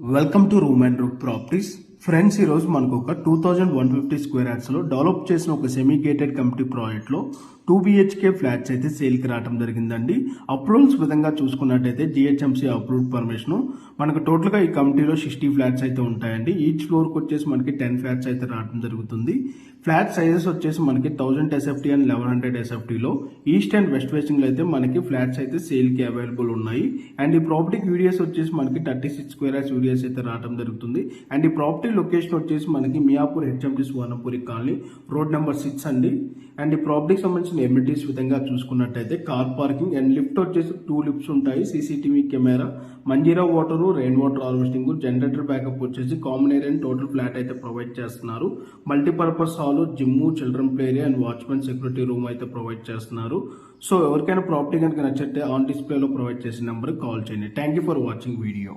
Welcome to room and root properties. Friends, ఈరోజు మనకు ఒక 2150 స్క్వేర్ యార్డ్స్లో డెవలప్ చేసిన ఒక సెమీ గేటెడ్ కమిటీ ప్రాజెక్ట్లో 2 BHK ఫ్లాట్స్ అయితే సేల్కి రావడం జరిగిందండి. అప్రూవల్స్ విధంగా చూసుకున్నట్టయితే GHMC అప్రూవ్డ్ పర్మిషన్. మనకు టోటల్గా ఈ కమిటీలో 60 ఫ్లాట్స్ అయితే ఉంటాయండి. ఈచ్ ఫ్లోర్కి వచ్చేసి మనకి 10 ఫ్లాట్స్ అయితే రావడం జరుగుతుంది. ఫ్లాట్ సైజెస్ వచ్చేసి మనకి 1000 SFT అండ్ 1100 SFTలో ఈస్ట్ అండ్ వెస్ట్ ఫేసింగ్లో అయితే మనకి ఫ్లాట్స్ అయితే సేల్కి అవైలబుల్ ఉన్నాయి. అండ్ ఈ ప్రాపర్టీకి వీడియోస్ వచ్చేసి మనకి 36 స్క్వేర్ యార్డ్స్ వీడియోస్ అయితే రావడం జరుగుతుంది. అండ్ ఈ ప్రాపర్టీ లొకేషన్ వచ్చేసి మనకి Miyapur HMT Suvarnapuri colony, road number 6 అండి. అండ్ ఈ ప్రాపర్టీకి సంబంధించిన ఎమ్యూనిటీస్ విధంగా చూసుకున్నట్టయితే కార్ పార్కింగ్ అండ్ లిఫ్ట్ వచ్చేసి 2 లిఫ్ట్స్ ఉంటాయి, CCTV camera, Manjeera water, rain water harvesting, generator backup వచ్చేసి common area and total flat అయితే ప్రొవైడ్ చేస్తున్నారు. Multipurpose hall, gym, children play area and watchman security room అయితే ప్రొవైడ్ చేస్తున్నారు. So ఎవరికైనా property కనుక నచ్చితే ఆన్ డిస్ప్లేలో ప్రొవైడ్ చేసిన నెంబర్కి కాల్ చేయండి. Thank you for watching video.